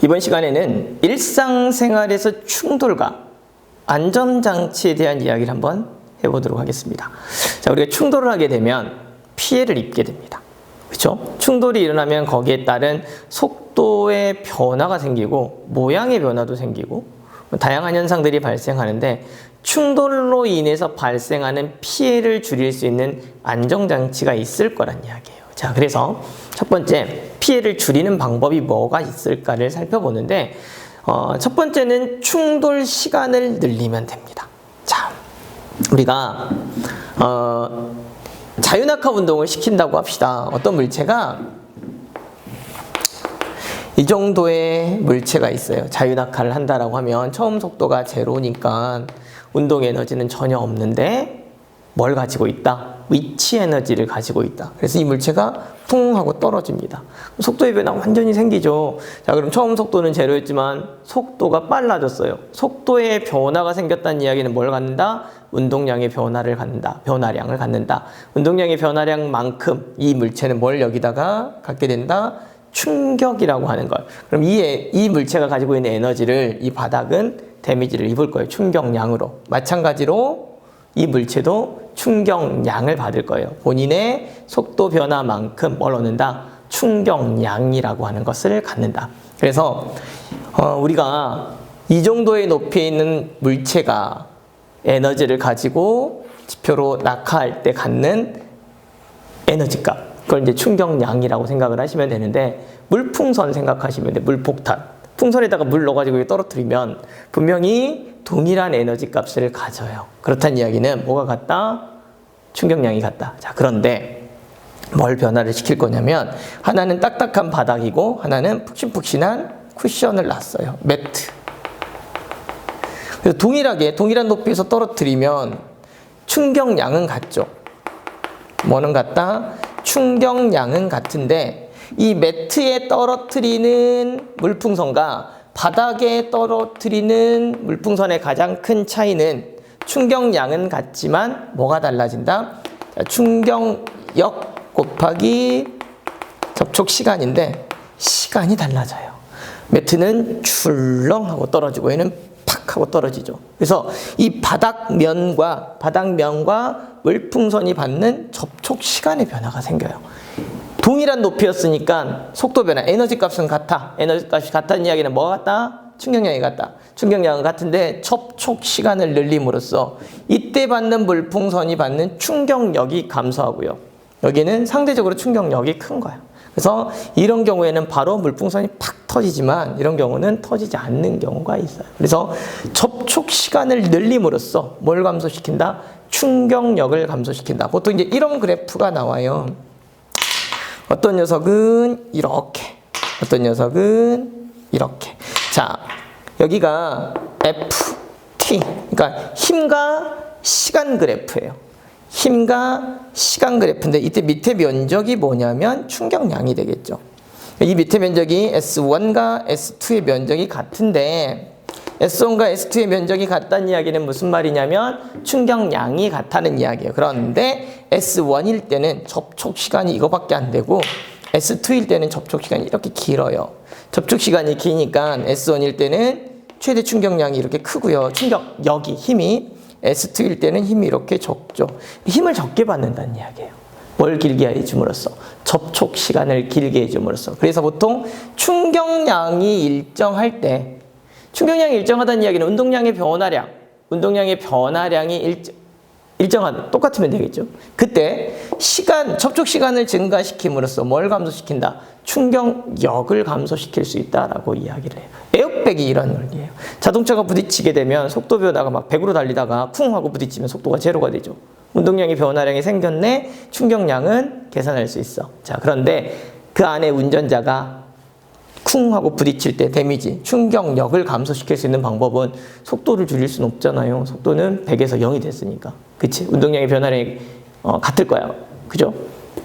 이번 시간에는 일상생활에서 충돌과 안전장치에 대한 이야기를 한번 해보도록 하겠습니다. 자, 우리가 충돌을 하게 되면 피해를 입게 됩니다. 그렇죠? 충돌이 일어나면 거기에 따른 속도의 변화가 생기고 모양의 변화도 생기고 다양한 현상들이 발생하는데, 충돌로 인해서 발생하는 피해를 줄일 수 있는 안전장치가 있을 거란 이야기예요. 자, 그래서 첫 번째, 피해를 줄이는 방법이 뭐가 있을까를 살펴보는데, 첫 번째는 충돌 시간을 늘리면 됩니다. 자, 우리가 자유낙하 운동을 시킨다고 합시다. 어떤 물체가 이 정도의 물체가 있어요. 자유낙하를 한다라고 하면 처음 속도가 제로니까 운동 에너지는 전혀 없는데 뭘 가지고 있다? 위치 에너지를 가지고 있다. 그래서 이 물체가 쿵 하고 떨어집니다. 속도의 변화가 완전히 생기죠. 자, 그럼 처음 속도는 제로였지만 속도가 빨라졌어요. 속도의 변화가 생겼다는 이야기는 뭘 갖는다? 운동량의 변화를 갖는다. 변화량을 갖는다. 운동량의 변화량만큼 이 물체는 뭘 여기다가 갖게 된다? 충격이라고 하는 걸. 그럼 이 물체가 가지고 있는 에너지를 이 바닥은 데미지를 입을 거예요. 충격량으로. 마찬가지로 이 물체도 충격량을 받을 거예요. 본인의 속도 변화만큼 뭘 얻는다? 충격량이라고 하는 것을 갖는다. 그래서 우리가 이 정도의 높이에 있는 물체가 에너지를 가지고 지표로 낙하할 때 갖는 에너지값, 그걸 이제 충격량이라고 생각을 하시면 되는데, 물풍선 생각하시면 돼요. 물폭탄. 풍선에다가 물 넣어가지고 떨어뜨리면 분명히 동일한 에너지 값을 가져요. 그렇다는 이야기는 뭐가 같다? 충격량이 같다. 자, 그런데 뭘 변화를 시킬 거냐면, 하나는 딱딱한 바닥이고 하나는 푹신푹신한 쿠션을 놨어요. 매트. 그래서 동일한 높이에서 떨어뜨리면 충격량은 같죠. 뭐는 같다? 충격량은 같은데, 이 매트에 떨어뜨리는 물풍선과 바닥에 떨어뜨리는 물풍선의 가장 큰 차이는 충격량은 같지만 뭐가 달라진다? 충격력 곱하기 접촉 시간인데 시간이 달라져요. 매트는 출렁하고 떨어지고 얘는 팍 하고 떨어지죠. 그래서 이 바닥면과 물풍선이 받는 접촉 시간의 변화가 생겨요. 동일한 높이였으니까 속도 변화, 에너지 값은 같아. 에너지 값이 같다는 이야기는 뭐가 같다? 충격량이 같다. 충격량은 같은데 접촉 시간을 늘림으로써 이때 받는 물풍선이 받는 충격력이 감소하고요. 여기는 상대적으로 충격력이 큰 거야. 그래서 이런 경우에는 바로 물풍선이 팍 터지지만 이런 경우는 터지지 않는 경우가 있어요. 그래서 접촉 시간을 늘림으로써 뭘 감소시킨다? 충격력을 감소시킨다. 보통 이제 이런 그래프가 나와요. 어떤 녀석은 이렇게, 어떤 녀석은 이렇게. 자, 여기가 FT, 그러니까 힘과 시간 그래프예요. 힘과 시간 그래프인데 이때 밑에 면적이 뭐냐면 충격량이 되겠죠. 이 밑에 면적이 S1과 S2의 면적이 같은데, S1과 S2의 면적이 같다는 이야기는 무슨 말이냐면 충격량이 같다는 이야기예요. 그런데 S1일 때는 접촉 시간이 이거밖에 안 되고 S2일 때는 접촉 시간이 이렇게 길어요. 접촉 시간이 기니까 S1일 때는 최대 충격량이 이렇게 크고요. 충격력이, 힘이 S2일 때는 힘이 이렇게 적죠. 힘을 적게 받는다는 이야기예요. 뭘 길게 해줌으로써? 접촉 시간을 길게 해줌으로써. 그래서 보통 충격량이 일정할 때, 충격량이 일정하다는 이야기는 운동량의 변화량이 똑같으면 되겠죠. 그때 접촉 시간을 증가시킴으로써 뭘 감소시킨다? 충격력을 감소시킬 수 있다라고 이야기를 해요. 에어백이 이런 원리예요. 자동차가 부딪히게 되면 속도 변화가 막 100으로 달리다가 쿵 하고 부딪히면 속도가 제로가 되죠. 운동량의 변화량이 생겼네, 충격량은 계산할 수 있어. 자, 그런데 그 안에 운전자가 쿵 하고 부딪힐 때 데미지, 충격력을 감소시킬 수 있는 방법은 속도를 줄일 수는 없잖아요. 속도는 100에서 0이 됐으니까. 그치? 운동량의 변화량이 같을 거야. 그죠?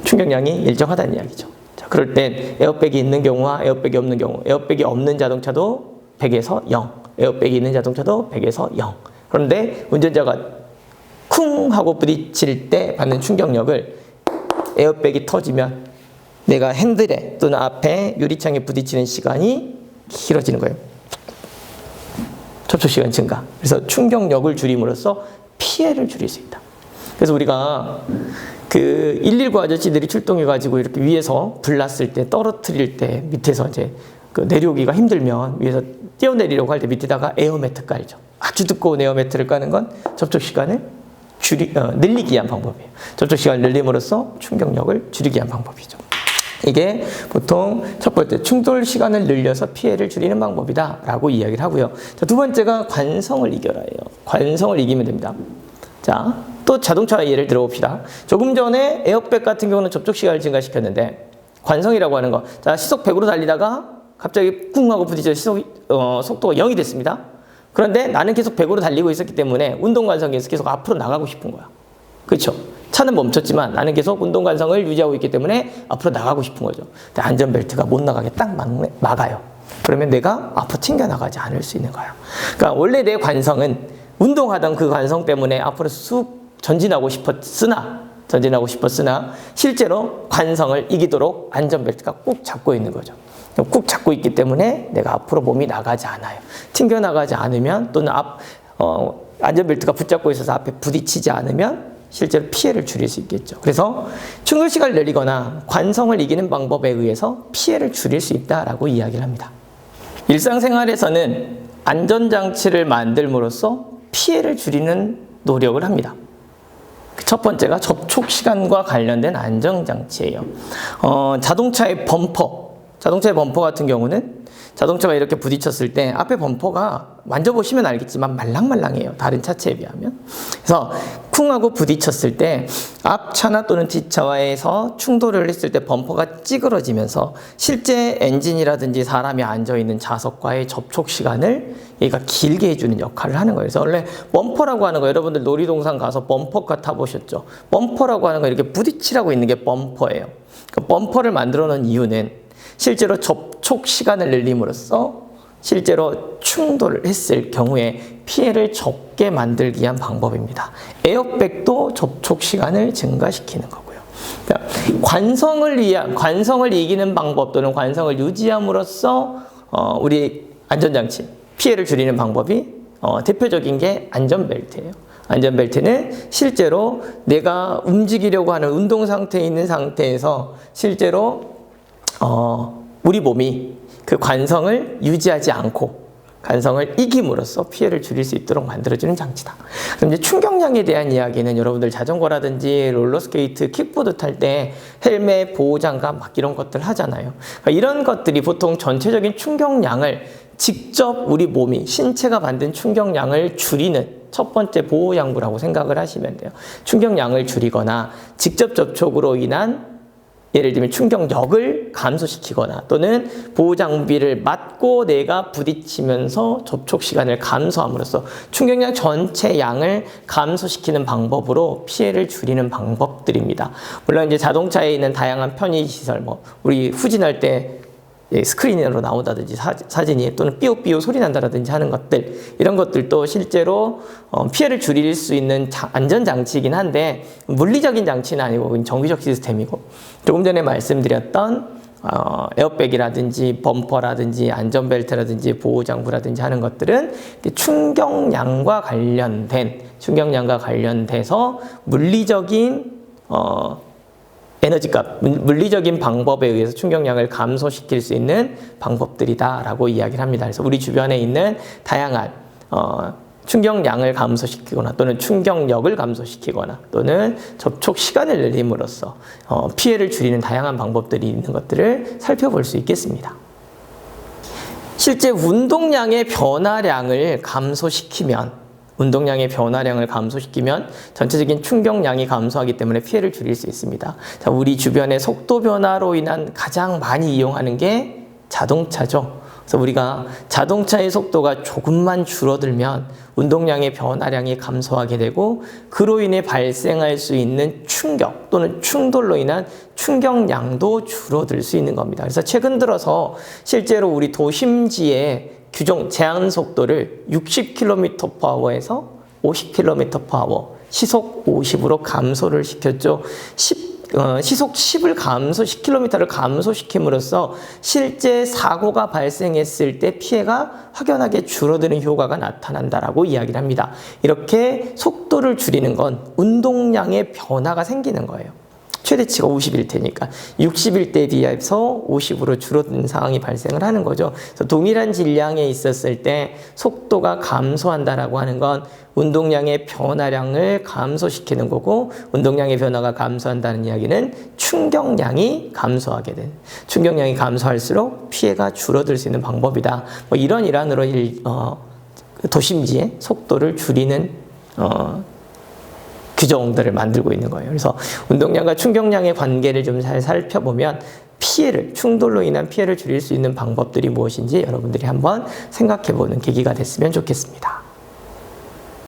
충격량이 일정하다는 이야기죠. 자, 그럴 땐 에어백이 있는 경우와 에어백이 없는 경우, 에어백이 없는 자동차도 100에서 0, 에어백이 있는 자동차도 100에서 0. 그런데 운전자가 쿵 하고 부딪힐 때 받는 충격력을 에어백이 터지면 내가 핸들에 또는 앞에 유리창에 부딪히는 시간이 길어지는 거예요. 접촉 시간 증가. 그래서 충격력을 줄임으로써 피해를 줄일 수 있다. 그래서 우리가 그 119 아저씨들이 출동해가지고 이렇게 위에서 불났을 때 떨어뜨릴 때 밑에서 이제 그 내려오기가 힘들면 위에서 뛰어내리려고 할 때 밑에다가 에어매트 깔죠. 아주 두꺼운 에어매트를 까는 건 접촉 시간을 늘리기 위한 방법이에요. 접촉 시간을 늘림으로써 충격력을 줄이기 위한 방법이죠. 이게 보통 첫 번째 충돌 시간을 늘려서 피해를 줄이는 방법이다 라고 이야기를 하고요. 자, 두 번째가 관성을 이겨라예요. 관성을 이기면 됩니다. 자, 또 자동차 예를 들어봅시다. 조금 전에 에어백 같은 경우는 접촉 시간을 증가시켰는데 관성이라고 하는 거, 자, 시속 100으로 달리다가 갑자기 쿵 하고 부딪혀 속도가 0이 됐습니다. 그런데 나는 계속 100으로 달리고 있었기 때문에 운동관성에서 계속 앞으로 나가고 싶은 거야. 그렇죠? 차는 멈췄지만 나는 계속 운동관성을 유지하고 있기 때문에 앞으로 나가고 싶은 거죠. 근데 안전벨트가 못 나가게 딱 막아요. 그러면 내가 앞으로 튕겨나가지 않을 수 있는 거야. 그러니까 원래 내 관성은 운동하던 그 관성 때문에 앞으로 쑥 전진하고 싶었으나 실제로 관성을 이기도록 안전벨트가 꾹 잡고 있는 거죠. 꾹 잡고 있기 때문에 내가 앞으로 몸이 나가지 않아요. 튕겨나가지 않으면 또는 안전벨트가 붙잡고 있어서 앞에 부딪히지 않으면 실제로 피해를 줄일 수 있겠죠. 그래서 충돌 시간을 늘리거나 관성을 이기는 방법에 의해서 피해를 줄일 수 있다라고 이야기를 합니다. 일상생활에서는 안전장치를 만들므로써 피해를 줄이는 노력을 합니다. 첫 번째가 접촉 시간과 관련된 안전장치예요. 자동차의 범퍼 같은 경우는 자동차가 이렇게 부딪혔을 때 앞에 범퍼가 만져보시면 알겠지만 말랑말랑해요. 다른 차체에 비하면. 그래서 쿵 하고 부딪혔을 때 앞차나 또는 뒷차와에서 충돌을 했을 때 범퍼가 찌그러지면서 실제 엔진이라든지 사람이 앉아있는 좌석과의 접촉 시간을 얘가 길게 해주는 역할을 하는 거예요. 그래서 원래 범퍼라고 하는 거, 여러분들 놀이동산 가서 범퍼카 타보셨죠? 범퍼라고 하는 거 이렇게 부딪히라고 있는 게 범퍼예요. 그 범퍼를 만들어 놓은 이유는 실제로 접촉 시간을 늘림으로써 실제로 충돌을 했을 경우에 피해를 적게 만들기 위한 방법입니다. 에어백도 접촉 시간을 증가시키는 거고요. 그러니까 관성을 이기는 방법 또는 관성을 유지함으로써 우리 안전장치, 피해를 줄이는 방법이 대표적인 게 안전벨트예요. 안전벨트는 실제로 내가 움직이려고 하는 운동 상태에 있는 상태에서 실제로 우리 몸이 그 관성을 유지하지 않고 관성을 이김으로써 피해를 줄일 수 있도록 만들어주는 장치다. 그럼 이제 충격량에 대한 이야기는 여러분들 자전거라든지 롤러스케이트, 킥보드 탈 때 헬멧, 보호장갑 막 이런 것들 하잖아요. 그러니까 이런 것들이 보통 전체적인 충격량을 직접 우리 몸이 신체가 만든 충격량을 줄이는 첫 번째 보호장구라고 생각을 하시면 돼요. 충격량을 줄이거나 직접 접촉으로 인한 예를 들면 충격력을 감소시키거나 또는 보호장비를 맞고 내가 부딪히면서 접촉 시간을 감소함으로써 충격량 전체 양을 감소시키는 방법으로 피해를 줄이는 방법들입니다. 물론 이제 자동차에 있는 다양한 편의시설, 우리 후진할 때 스크린으로 나온다든지 사진이 또는 삐요삐요 소리 난다라든지 하는 것들, 이런 것들도 실제로 피해를 줄일 수 있는 안전장치이긴 한데 물리적인 장치는 아니고 정기적 시스템이고, 조금 전에 말씀드렸던 에어백이라든지 범퍼라든지 안전벨트라든지 보호장구라든지 하는 것들은 충격량과 관련돼서 물리적인 에너지값, 물리적인 방법에 의해서 충격량을 감소시킬 수 있는 방법들이다라고 이야기를 합니다. 그래서 우리 주변에 있는 다양한 충격량을 감소시키거나 또는 충격력을 감소시키거나 또는 접촉 시간을 늘림으로써 피해를 줄이는 다양한 방법들이 있는 것들을 살펴볼 수 있겠습니다. 실제 운동량의 변화량을 감소시키면 전체적인 충격량이 감소하기 때문에 피해를 줄일 수 있습니다. 자, 우리 주변의 속도 변화로 인한 가장 많이 이용하는 게 자동차죠. 그래서 우리가 자동차의 속도가 조금만 줄어들면 운동량의 변화량이 감소하게 되고 그로 인해 발생할 수 있는 충격 또는 충돌로 인한 충격량도 줄어들 수 있는 겁니다. 그래서 최근 들어서 실제로 우리 도심지의 규정 제한 속도를 60km/h에서 50km/h 시속 50으로 감소를 시켰죠. 시속 10을 10km를 감소시킴으로써 실제 사고가 발생했을 때 피해가 확연하게 줄어드는 효과가 나타난다라고 이야기를 합니다. 이렇게 속도를 줄이는 건 운동량의 변화가 생기는 거예요. 최대치가 50일 테니까 60일 때에 비해서 50으로 줄어든 상황이 발생을 하는 거죠. 그래서 동일한 질량에 있었을 때 속도가 감소한다라고 하는 건 운동량의 변화량을 감소시키는 거고, 운동량의 변화가 감소한다는 이야기는 충격량이 감소하게 된, 충격량이 감소할수록 피해가 줄어들 수 있는 방법이다. 뭐 이런 일환으로 도심지의 속도를 줄이는 규정들을 만들고 있는 거예요. 그래서 운동량과 충격량의 관계를 좀 잘 살펴보면 충돌로 인한 피해를 줄일 수 있는 방법들이 무엇인지 여러분들이 한번 생각해 보는 계기가 됐으면 좋겠습니다.